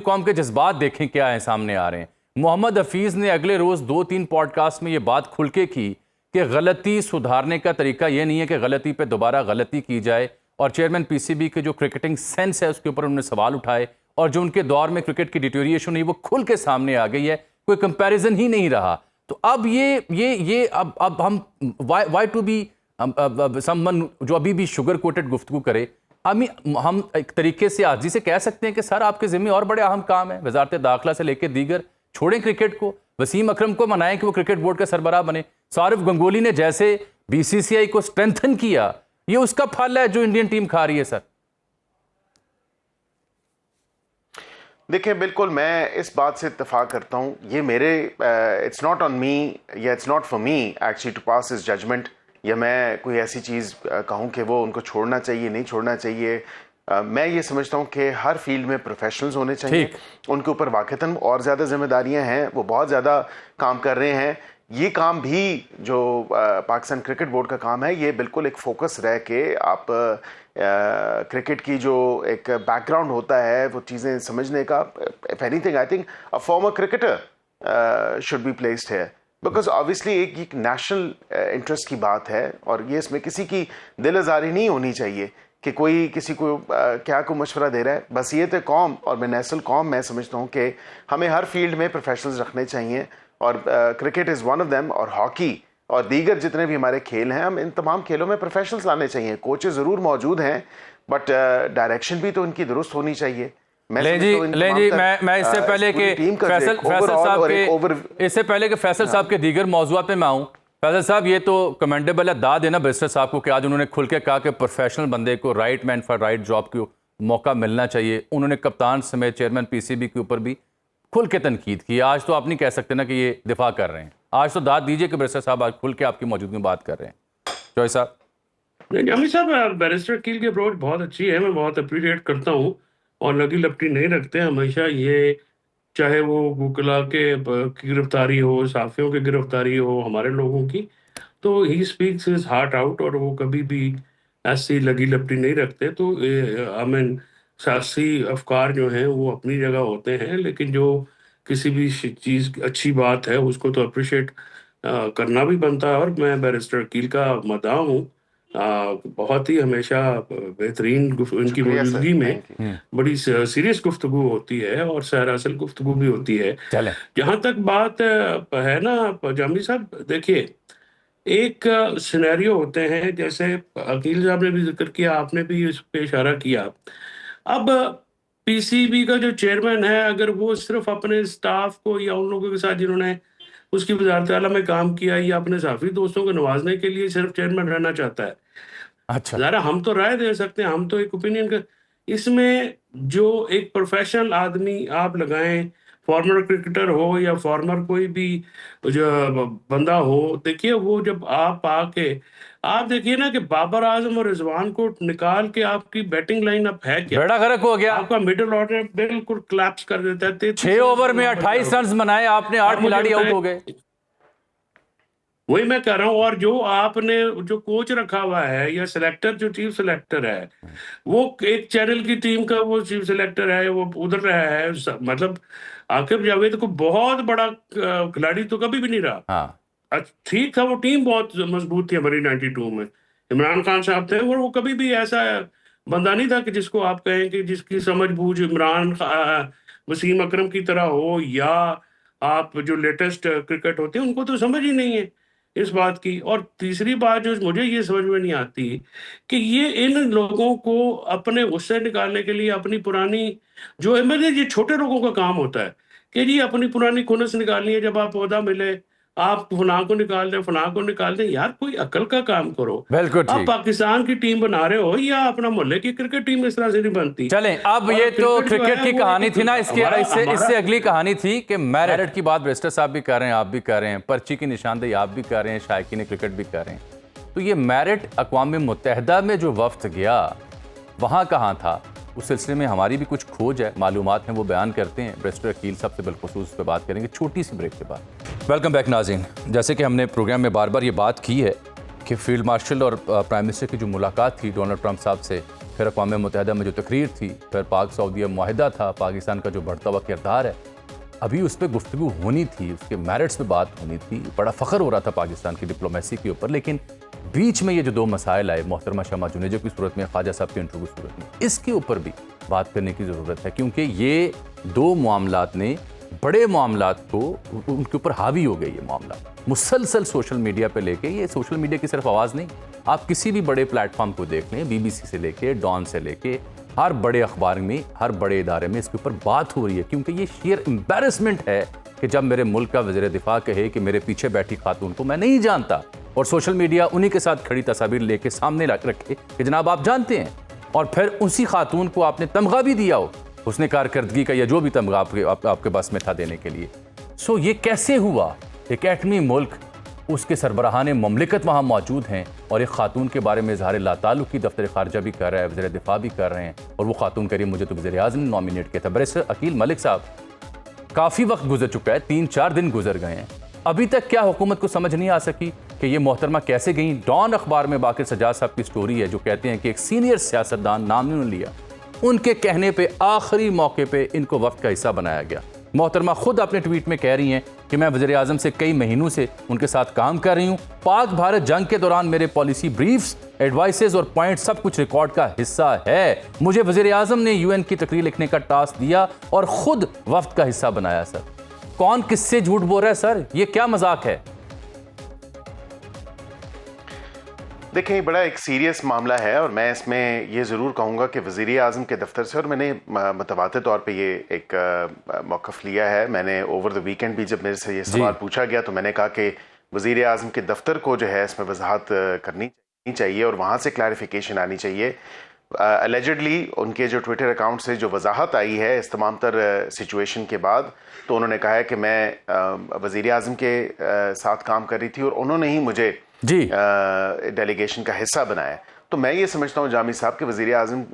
कौम के जज्बात देखें क्या है सामने आ रहे हैं। मोहम्मद हफीज ने अगले रोज 2-3 पॉडकास्ट में ये बात खुल के की कि गलती सुधारने का तरीका ये नहीं है कि गलती पे दोबारा गलती की जाए, और चेयरमैन पीसीबी के जो क्रिकेटिंग सेंस है उसके ऊपर उन्होंने सवाल उठाए, और जो उनके दौर में क्रिकेट की डिटोरिएशन हुई वो खुल के सामने आ गई है, कोई कंपैरिजन ही नहीं रहा। तो अब ये अब हम वाई टू बी समवन जो अभी भी शुगर कोटेड गुफ्तगू करे। हम एक तरीके से आजी से कह सकते हैं कि सर आपके ज़िम्मे और बड़े अहम काम है, वजारत दाखिला से लेकर दीगर, छोड़ें क्रिकेट को, वसीम अकरम को मनाएं कि वो क्रिकेट बोर्ड का सरबराह बने। सौरव गंगोली ने जैसे बीसीसीआई को स्ट्रेंथन किया, ये उसका फल है जो इंडियन टीम खा रही है। सर देखिए बिल्कुल मैं इस बात से इत्तेफाक करता हूँ। ये मेरे इट्स नॉट ऑन मी या it's not for me actually to pass his judgement, या मैं कोई ऐसी चीज़ कहूँ कि वो उनको छोड़ना चाहिए नहीं छोड़ना चाहिए। मैं ये समझता हूँ कि हर फील्ड में प्रोफेशनल्स होने चाहिए, उनके ऊपर वाक़तन और ज़्यादा जिम्मेदारियाँ हैं, वो बहुत ज़्यादा काम कर रहे हैं। ये काम भी जो पाकिस्तान क्रिकेट बोर्ड का काम है, ये बिल्कुल एक फोकस रह के आप क्रिकेट की जो एक बैकग्राउंड होता है वो चीज़ें समझने का, if anything I think a former cricketer should be placed here, because obviously एक नेशनल इंटरेस्ट की बात है, और ये इसमें किसी की दिल आज़ारी नहीं होनी चाहिए कि कोई किसी को क्या को मशवरा दे रहा है। बस ये तो कौम और मैं नेशनल कौम, मैं समझता हूँ कि हमें हर फील्ड में प्रोफेशनल्स रखने चाहिए, और cricket is one of them, और हॉकी और दीगर जितने भी हमारे खेल हैं, हम इन तमाम खेलों में प्रोफेशनल्स लाने चाहिए। कोचेस ज़रूर मौजूद हैं, बट डायरेक्शन भी तो उनकी दुरुस्त होनी चाहिए। मैं इससे पहले कि फैसल साहब के दीगर मौज़ूआत पे मैं आऊँ, फैसल साहब ये तो कमेंडेबल है, दाद देना बैरिस्टर साहब को कि आज उन्होंने खुल के कहा कि प्रोफेशनल बंदे को right man for right job को मौका मिलना चाहिए। उन्होंने कप्तान समेत चेयरमैन पीसीबी के ऊपर भी खुल के तनकीद की। आज तो आप नहीं कह सकते ना कि ये दिफा कर रहे हैं, आज तो दाद दीजिए कि बैरिस्टर साहब आज खुल के आपकी मौजूदगी में बात कर रहे हैं। जॉय साहब। जामी साहब, बैरिस्टर कील की अप्रोच बहुत अच्छी है, मैं बहुत अप्रिशिएट करता हूँ, और लगी लपटी नहीं रखते हमेशा। ये चाहे वो वकला की गिरफ्तारी हो, साफियों की गिरफ्तारी हो, हमारे लोगों की, तो he speaks his heart out, और वो कभी भी ऐसी लगी लपटी नहीं रखते। तो आई मीन सियासी अफकार जो हैं वो अपनी जगह होते हैं, लेकिन जो किसी भी चीज़ अच्छी बात है उसको तो अप्रिशिएट करना भी बनता है। और मैं बैरिस्टर कील का मदाह हूँ, बहुत ही हमेशा बेहतरीन इनकी मौजूदगी में बड़ी सीरियस गुफ्तगू होती है और सरासल गुफ्तगू भी होती है। जहाँ तक बात है ना जामी साहब, देखिए एक सिनेरियो होते हैं, जैसे अकील साहब ने भी जिक्र किया, आपने भी इस पे इशारा किया। अब पीसीबी का जो चेयरमैन है, अगर वो सिर्फ अपने स्टाफ को या उन लोगों के साथ जिन्होंने उसकी वजारत आला में काम किया या अपने साफी दोस्तों को नवाजने के लिए सिर्फ चेयरमैन रहना चाहता है, अच्छा ज़रा हम तो राय दे सकते हैं, हम तो एक ओपिनियन का, इसमें जो एक प्रोफेशनल आदमी आप लगाएं, फॉर्मर क्रिकेटर हो या फॉर्मर कोई भी जो बंदा हो, देखिए वो जब आप आके आप देखिए ना कि बाबर आजम और रिजवान को निकाल के आपकी बैटिंग लाइन अप है क्या, बेड़ा गर्क हो गया, आपका मिडिल ऑर्डर बिल्कुल क्लैप्स कर देता है। 6 ओवर में 28 रन बनाए आपने, 8 खिलाड़ी आउट हो गए। वही मैं कह रहा हूँ। और जो आपने जो कोच रखा हुआ है या सिलेक्टर, जो चीफ सिलेक्टर है, वो एक चैनल की टीम का वो चीफ सिलेक्टर है, वो उधर रहा है, मतलब आकिब जावेद को बहुत बड़ा खिलाड़ी तो कभी भी नहीं रहा। हाँ ठीक था, वो टीम बहुत मजबूत थी हमारी 92 में, इमरान खान साहब थे, और वो कभी भी ऐसा बंदा नहीं था कि जिसको आप कहें कि जिसकी समझ बूझ इमरान वसीम अकरम की तरह हो, या आप जो लेटेस्ट क्रिकेट होते हैं उनको तो समझ ही नहीं है इस बात की। और तीसरी बात जो मुझे ये समझ में नहीं आती कि ये इन लोगों को अपने गुस्से निकालने के लिए अपनी पुरानी जो ये छोटे लोगों का काम होता है कि जी अपनी पुरानी खुनस निकालनी है, जब आप ओहदा मिले आप फना को निकाल दें, फना को निकाल दें। यार कोई अकल का काम करो। बिल्कुल आप ठीक। पाकिस्तान की टीम बना रहे हो या अपना मोहल्ले की क्रिकेट टीम इस तरह से नहीं बनती। चलें, अब और ये तो क्रिकेट जो क्रिकेट है की वो कहानी एक थी ना, हमारा इससे अगली कहानी थी कि मेरिट की बात बैरिस्टर साहब भी कर रहे हैं, आप भी कर रहे हैं, पर्ची की निशानदेही आप भी कर रहे हैं, शायकीन क्रिकेट भी कर रहे हैं। तो ये मेरिट अक़वाम मुत्तहिदा में जो वफ्द गया वहाँ कहाँ था? उस सिलसिले में हमारी भी कुछ खोज है, मालूमात हैं, वो बयान करते हैं। बैरिस्टर अकील साहब से बिलखुसूस पे बात करेंगे छोटी सी ब्रेक के बाद। वेलकम बैक नाज़रीन। जैसे कि हमने प्रोग्राम में बार बार ये बात की है कि फील्ड मार्शल और प्राइम मिनिस्टर की जो मुलाकात थी डोनाल्ड ट्रंप साहब से, फिर अक़वाम मुत्तहिदा में जो तकरीर थी, फिर पाक सऊदी मुआहिदा था, पाकिस्तान का जो बढ़ता हुआ किरदार है, अभी उस पर गुफ्तगू होनी थी, उसके मेरिट्स पे बात होनी थी। बड़ा फ़ख्र हो रहा था पाकिस्तान की डिप्लोमेसी के ऊपर, लेकिन बीच में ये जो दो मसाइल आए, मोहतरमा शमा जुनेजो की सूरत में, ख्वाजा साहब के इंटरव्यू की सूरत में, इसके ऊपर भी बात करने की ज़रूरत है, क्योंकि ये दो मामलात ने बड़े मामलात को उनके ऊपर हावी हो गई। ये मामला मुसलसल सोशल मीडिया पे लेके, ये सोशल मीडिया की सिर्फ आवाज़ नहीं, आप किसी भी बड़े प्लेटफॉर्म को देख लें, BBC से लेके डॉन से लेके हर बड़े अखबार में, हर बड़े इदारे में इसके ऊपर बात हो रही है। क्योंकि ये शेयर एम्बैरेसमेंट है कि जब मेरे मुल्क का वज़ीर दिफा कहे कि मेरे पीछे बैठी खातून को मैं नहीं जानता, और सोशल मीडिया उन्हीं के साथ खड़ी तस्वीर लेके सामने रखे कि जनाब आप जानते हैं, और फिर उसी खातून को आपने तमगा भी दिया हो, उसने कारकर्दगी का या जो भी तमगा आपके बस में था देने के लिए। सो ये कैसे हुआ? एक एटमी मुल्क, उसके सरबराहान ममलिकत वहाँ मौजूद हैं, और एक खातून के बारे में इजहार लाताल्लुक़ की दफ्तर खारजा भी कर रहा है, वज़ीर दिफा भी कर रहे हैं, और वो खातून करिए मुझे तो वज़ीर आज़म ने नॉमिनेट किया था। बैरिस्टर अकील मलिक साहब, काफ़ी वक्त गुजर चुका है, 3-4 दिन गुजर गए हैं, अभी तक क्या हुकूमत को समझ नहीं आ सकी कि ये मोहतरमा कैसे गई? डॉन अखबार में बाकिर सज्जाद साहब की स्टोरी है, जो कहते हैं कि एक सीनियर सियासतदान, नाम नहीं उन्होंने लिया, उनके कहने पे आखिरी मौके पे इनको वक्त का हिस्सा बनाया गया। मोहतरमा खुद अपने ट्वीट में कह रही हैं कि मैं वज़ीर आज़म से कई महीनों से उनके साथ काम कर रही हूँ, पाक भारत जंग के दौरान मेरे पॉलिसी ब्रीफ्स, एडवाइसेस और पॉइंट सब कुछ रिकॉर्ड का हिस्सा है। मुझे वज़ीर आज़म ने UN की तकरीर लिखने का टास्क दिया और ख़ुद वफ्द का हिस्सा बनाया। सर, कौन किससे झूठ बोल रहा है? सर, ये क्या मजाक है? देखिए, बड़ा एक सीरियस मामला है, और मैं इसमें ये ज़रूर कहूँगा कि वज़ीर आज़म के दफ्तर से, और मैंने मतवाते तौर पे ये एक मौक़िफ़ लिया है। मैंने ओवर द वीकेंड भी जब मेरे से ये सवाल पूछा गया तो मैंने कहा कि वज़ीर आज़म के दफ्तर को जो है इसमें वजाहत करनी चाहिए और वहाँ से क्लैरिफिकेशन आनी चाहिए। अलेजिडली उनके जो ट्विटर अकाउंट से जो वजाहत आई है इस तमाम तर सिचुएशन के बाद, तो उन्होंने कहा है कि मैं वज़ीर आज़म के साथ काम कर रही थी और उन्होंने ही मुझे डेलीगेशन का हिस्सा बनाया। तो मैं ये समझता हूँ जामी साहब कि वज़ीर आज़म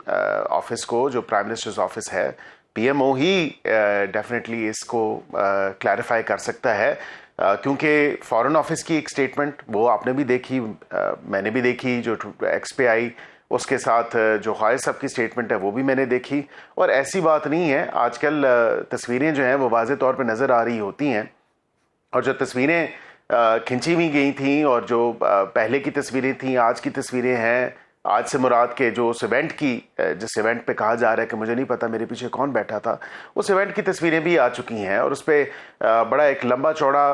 ऑफिस को, जो प्राइम मिनिस्टर्स ऑफिस है, PMO ही डेफिनेटली इसको क्लैरिफाई कर सकता है, क्योंकि फॉरेन ऑफिस की एक स्टेटमेंट वो आपने भी देखी, मैंने भी देखी, जो एक्स पे आई, उसके साथ जो ख्वाजा साहब की स्टेटमेंट है वो भी मैंने देखी। और ऐसी बात नहीं है, आजकल तस्वीरें जो हैं वो वाज़े तौर पे नज़र आ रही होती हैं, और जो तस्वीरें खिंची हुई गई थी और जो पहले की तस्वीरें थी, आज की तस्वीरें हैं, आज से मुराद के जो उस इवेंट की, जिस इवेंट पे कहा जा रहा है कि मुझे नहीं पता मेरे पीछे कौन बैठा था, उस इवेंट की तस्वीरें भी आ चुकी हैं, और उस पर बड़ा एक लंबा चौड़ा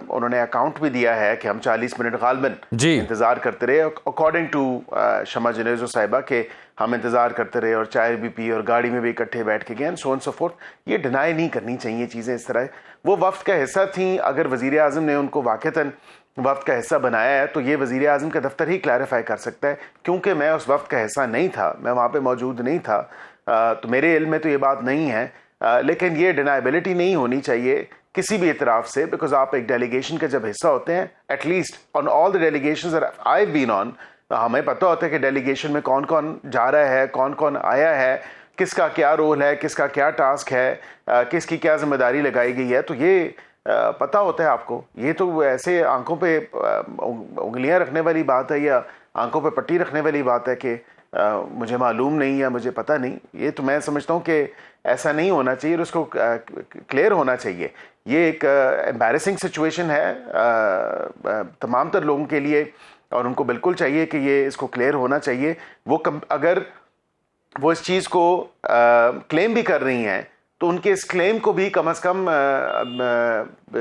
उन्होंने अकाउंट भी दिया है कि हम 40 मिनट गालबन इंतज़ार करते रहे, अकॉर्डिंग टू शमा जुनेजो साहिबा, के हम इंतज़ार करते रहे और चाय भी पी और गाड़ी में भी इकट्ठे बैठ के गए, सो ऑन सो फोर्थ। ये डिनाई नहीं करनी चाहिए चीज़ें इस तरह। वो वफ्द का हिस्सा थी, अगर वज़ीर आज़म ने उनको वाक़तन वफ्द का हिस्सा बनाया है तो ये वज़ीर आज़म का दफ्तर ही क्लैरिफाई कर सकता है, क्योंकि मैं उस वफ्द का हिस्सा नहीं था, मैं वहाँ पे मौजूद नहीं था, तो मेरे इल्म में तो ये बात नहीं है। लेकिन ये डिनाइबिलिटी नहीं होनी चाहिए किसी भी इतराफ़ से, बिकॉज आप एक डेलीगेशन का जब हिस्सा होते हैं, at least on all the delegations that I have been on, हमें पता होता है कि डेलीगेशन में कौन कौन जा रहा है, कौन कौन आया है, किसका क्या रोल है, किसका क्या टास्क है, किसकी क्या जिम्मेदारी लगाई गई है, तो ये पता होता है आपको। ये तो ऐसे आंखों पे उंगलियां रखने वाली बात है या आंखों पे पट्टी रखने वाली बात है कि मुझे मालूम नहीं या मुझे पता नहीं। ये तो मैं समझता हूँ कि ऐसा नहीं होना चाहिए और उसको क्लियर होना चाहिए। ये एक एम्बैरेसिंग सिचुएशन है तमाम तर लोगों के लिए, और उनको बिल्कुल चाहिए कि ये इसको क्लियर होना चाहिए। वो अगर वो इस चीज़ को क्लेम भी कर रही हैं तो उनके इस क्लेम को भी कम से कम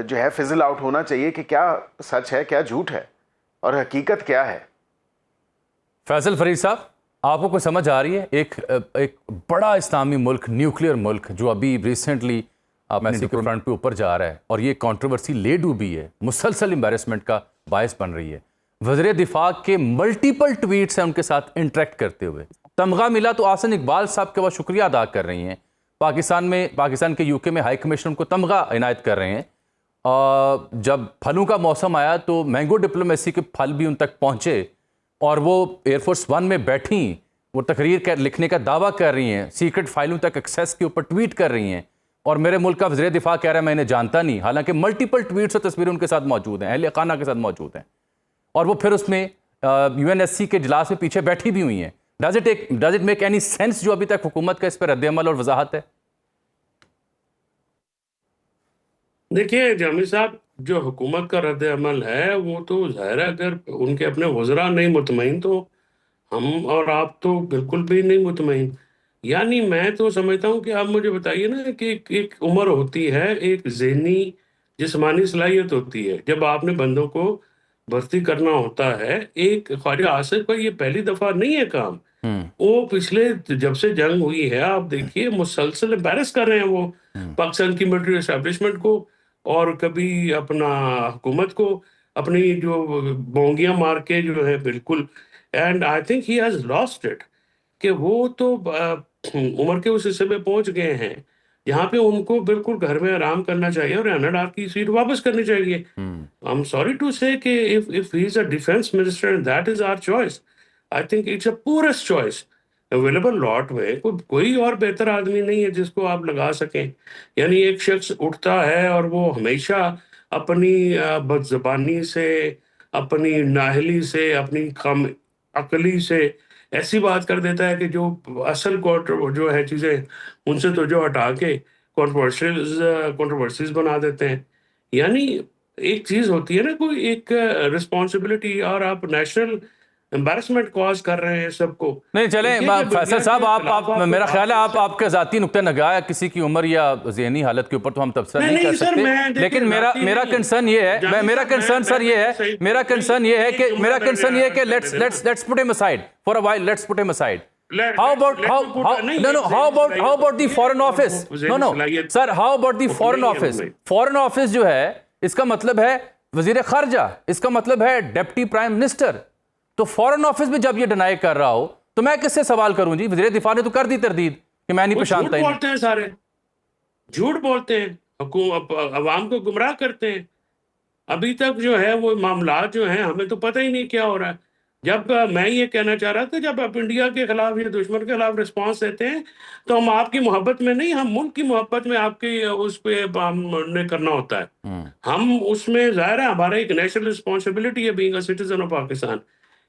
जो है फिजल आउट होना चाहिए कि क्या सच है, क्या झूठ है और हकीकत क्या है। फैसल फरीद साहब, आपको कोई समझ आ रही है? एक बड़ा इस्लामी मुल्क, न्यूक्लियर मुल्क, जो अभी रिसेंटली मेसी के फ्रंट पे ऊपर जा रहा है और ये कंट्रोवर्सी ले डूबी है, मुसलसल एम्बैरेसमेंट का बायस बन रही है। वज़ीर दिफा के मल्टीपल ट्वीट्स हैं उनके साथ इंटरेक्ट करते हुए। तमगा मिला तो आसन इकबाल साहब के बाद शुक्रिया अदा कर रही हैं। पाकिस्तान के यूके में हाई कमिश्नर उनको तमगा इनायत कर रहे हैं। जब फलों का मौसम आया तो मैंगो डिप्लोमेसी के फल भी उन तक पहुँचे और वो एयरफोर्स 1 में बैठी, वो तकरीर लिखने का दावा कर रही हैं, सीक्रेट फाइलों तक एक्सेस के ऊपर ट्वीट कर रही हैं और मेरे मुल्क का वज़ीर दिफा कह रहा है मैं इन्हें जानता नहीं, हालांकि मल्टीपल ट्वीट्स और तस्वीरें उनके साथ मौजूद हैं, अहले खाना के साथ मौजूद हैं और वो फिर उसमें यूएनएससी के इजलास में पीछे बैठी भी हुई हैं। Does it make any sense जो अभी तक हुकूमत का इस पर रद्द-ए-अमल और वजाहत है? देखिए जामी साहब, जो हुकूमत का रद्द अमल है वो तो ज़ाहिर है, अगर उनके अपने वज़रा नहीं मुतमईन तो हम और आप तो बिल्कुल भी नहीं मुतमईन। यानी मैं तो समझता हूँ कि आप मुझे बताइए ना कि एक उम्र होती है, एक ज़हनी जिस्मानी सलाहियत होती है, जब आपने बंदों को भर्ती करना होता है। एक ख्वाजा आसिफ का ये पहली दफ़ा नहीं है काम, वो पिछले जब से जंग हुई है आप देखिए मुसलसल एम्बैरस कर रहे हैं वो पाकिस्तान की मिलिट्री एस्टेब्लिशमेंट को और कभी अपना हुकूमत को, अपनी जो बोंगियां मार के जो है बिल्कुल। And I think he has lost it, कि वो तो उम्र के उस हिस्से में पहुंच गए हैं जहाँ पे उनको बिल्कुल घर में आराम करना चाहिए और एनएडआर की सीट वापस करनी चाहिए। I am sorry to say कि if he is a defence minister and that is our choice, I think it's a purest choice available lot में। कोई और बेहतर आदमी नहीं है जिसको आप लगा सकें। यानी एक शख्स उठता है और वो हमेशा अपनी बदजबानी से, अपनी नाहली से, अपनी कम अकली से ऐसी बात कर देता है कि जो असल जो है चीज़ें उनसे तो जो हटा के कंट्रोवर्सीज बना देते हैं। यानी एक चीज़ होती है ना, कोई एक रिस्पॉन्सिबिलिटी, और आप नेशनल एम्बैरसमेंट कॉज कर रहे हैं सबको। नहीं चले फैसल साहब, आप मेरा ख्याल है आपका ज़ाती नुक्ता नगाह किसी की उम्र या ज़हनी हालत के ऊपर तो हम तबसरा नहीं कर सकते, लेकिन मेरा कंसर्न ये है, मेरा कंसर्न सर ये है, मेरा कंसर्न ये है कि let's put him aside for a while, let's put him aside. How about the foreign office? No, sir, how about the foreign office? Foreign office जो है इसका मतलब है वजीर खारजा, इसका मतलब है डिप्टी प्राइम मिनिस्टर। तो फॉरेन ऑफिस में जब ये डिनाई कर रहा हो तो मैं किससे सवाल करूं जी? वजीर दिफा ने तो कर दी तरदीद कि मैं नहीं पहचानता। बोलते हैं सारे, झूठ बोलते हैं, अवाम को गुमराह करते हैं। अभी तक जो है वो मामला जो है हमें तो पता ही नहीं क्या हो रहा है। जब मैं ये कहना चाह रहा था, जब आप इंडिया के खिलाफ या दुश्मन के खिलाफ रिस्पांस देते हैं तो हम आपकी मोहब्बत में नहीं, हम मुल्क की मोहब्बत में आपके उस पे हमने करना होता है। हम उसमें ज़ाहिर है हमारा एक नेशनल रिस्पॉन्सिबिलिटी है being a citizen of Pakistan,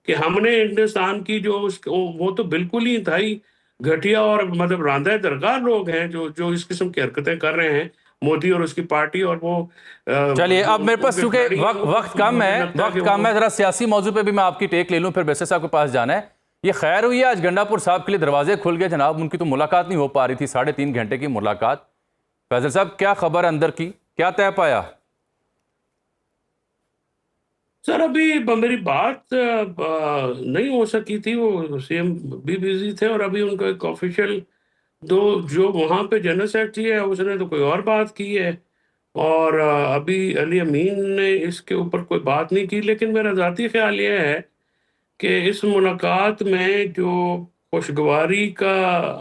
कि हमने हिंदुस्तान की जो वो तो बिल्कुल ही इंतहाई घटिया और मतलब रांधा दरगाह लोग हैं जो इस किस्म की हरकतें कर रहे हैं, मोदी और उसकी पार्टी। और वो चलिए अब मेरे पास चूंकि वक्त कम है, जरा सियासी मौजू पे भी मैं आपकी टेक ले लूं, फिर बैसर साहब के पास जाना है। ये खैर हुई है आज गंडापुर साहब के लिए दरवाजे खुल गए जनाब, उनकी तो मुलाकात नहीं हो पा रही थी, 3.5 घंटे की मुलाकात। फैजल साहब क्या खबर अंदर की, क्या तय पाया? सर अभी मेरी बात नहीं हो सकी थी, वो सीएम भी बिजी थे और अभी उनका एक ऑफिशियल जो वहाँ पे जनरल सेक्रेटरी है उसने तो कोई और बात की है और अभी अली अमीन ने इसके ऊपर कोई बात नहीं की। लेकिन मेरा ज़ाती ख्याल ये है कि इस मुलाकात में जो खुशगवारी का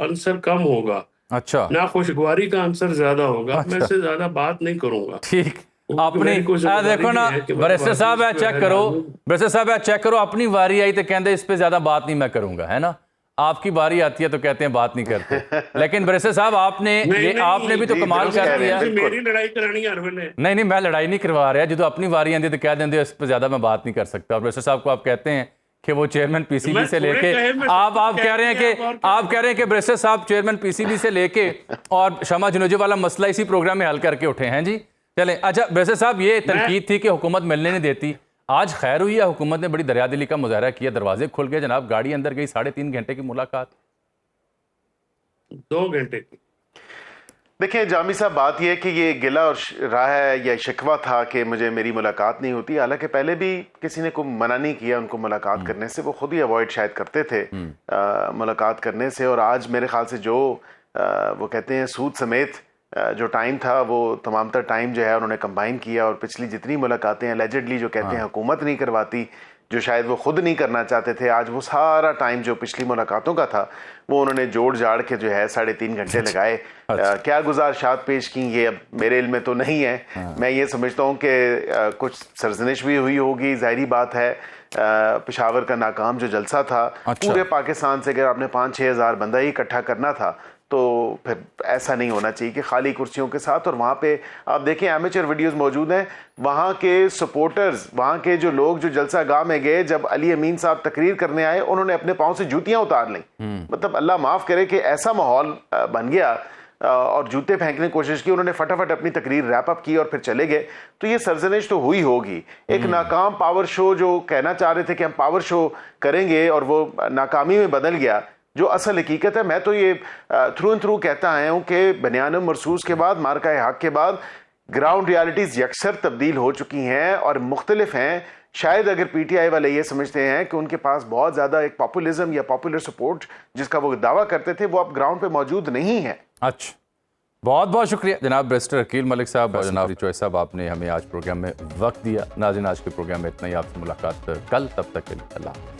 अंसर कम होगा, अच्छा, ना खुशगवारी का अंसर ज़्यादा होगा। अच्छा। मैं इससे ज़्यादा बात नहीं करूँगा। ठीक, अपनी देखो ना बैरिस्टर साहब चेक करो, अपनी बारी आई तो कहते इस पे ज्यादा बात नहीं मैं करूंगा, है ना? आपकी बारी आती है तो कहते हैं बात नहीं करते। लेकिन बैरिस्टर साहब आपने भी तो कमाल कर दिया। मेरी लड़ाई करानी हर वेले नहीं मैं लड़ाई नहीं करवा रहा, जो अपनी बारी आती है तो कह देंगे इस पे ज्यादा मैं बात नहीं कर सकता। और बैरिस्टर साहब को आप कहते हैं कि वो चेयरमैन पीसीबी से लेके आप कह रहे हैं कि बैरिस्टर साहब चेयरमैन पीसीबी से लेके और शमा जुनूजी वाला मसला इसी प्रोग्राम में हल करके उठे हैं जी। चलें, अच्छा बैरिस्टर साहब ये तनकीद थी कि हुकूमत मिलने नहीं देती, आज खैर हुई है, हुकूमत ने बड़ी दरियादिली का मुजाहरा किया, दरवाजे खुल गए जनाब, गाड़ी अंदर गई, 3.5 घंटे की मुलाकात, 2 घंटे की। देखिए जामी साहब, बात यह है कि ये गिला और रहा है या शिकवा था कि मेरी मुलाकात नहीं होती, हालांकि पहले भी किसी ने को मना नहीं किया उनको मुलाकात करने से, वो खुद ही अवॉइड शायद करते थे मुलाकात करने से। और आज मेरे ख्याल से जो वो कहते हैं सूद समेत जो टाइम था वो तमाम तर टाइम जो है उन्होंने कंबाइन किया, और पिछली जितनी मुलाकातें एलिजिडली जो कहते हैं हुकूमत नहीं करवाती, जो शायद वो खुद नहीं करना चाहते थे, आज वो सारा टाइम जो पिछली मुलाकातों का था वो उन्होंने जोड़ जाड़ के जो है 3.5 घंटे लगाए। क्या गुजारिशात पेश की ये अब मेरे इल्म में तो नहीं है। मैं ये समझता हूँ कि कुछ सरजनिश भी हुई होगी, जाहिरी बात है। पेशावर का नाकाम जो जलसा था, पूरे पाकिस्तान से अगर आपने 5-6 हज़ार बंदा ही इकट्ठा करना था तो फिर ऐसा नहीं होना चाहिए कि खाली कुर्सियों के साथ। और वहाँ पे आप देखें एमेचर वीडियोस मौजूद हैं, वहाँ के सपोर्टर्स, वहाँ के जो लोग जो जलसा गाह में गए, जब अली अमीन साहब तकरीर करने आए उन्होंने अपने पाँव से जूतियाँ उतार लीं। मतलब अल्लाह माफ़ करे कि ऐसा माहौल बन गया, और जूते फेंकने की कोशिश की, उन्होंने फटाफट अपनी तकरीर रैप अप की और फिर चले गए। तो ये सरजनिश तो हुई होगी। एक नाकाम पावर शो जो कहना चाह रहे थे कि हम पावर शो करेंगे और वो नाकामी में बदल गया, जो असल हकीकत है। मैं तो ये थ्रू एंड थ्रू कहता आया हूँ कि बनियान मरसूस के बाद, मार्का हक के बाद ग्राउंड रियलिटीज़ यकसर तब्दील हो चुकी हैं और मुख्तलिफ हैं। शायद अगर पीटीआई वाले ये समझते हैं कि उनके पास बहुत ज़्यादा एक पॉपुलिज्म या पॉपुलर सपोर्ट जिसका वो दावा करते थे, वो अब ग्राउंड पे मौजूद नहीं है। अच्छा, बहुत बहुत शुक्रिया जनाब बैरिस्टर अकील मलिक साहब और जनाब चौहद साहब, आपने हमें आज प्रोग्राम में वक्त दिया। नाज़रीन, आज के प्रोग्राम में इतना ही। आपसे मुलाकात कल, तब तक के लिए अल्लाह।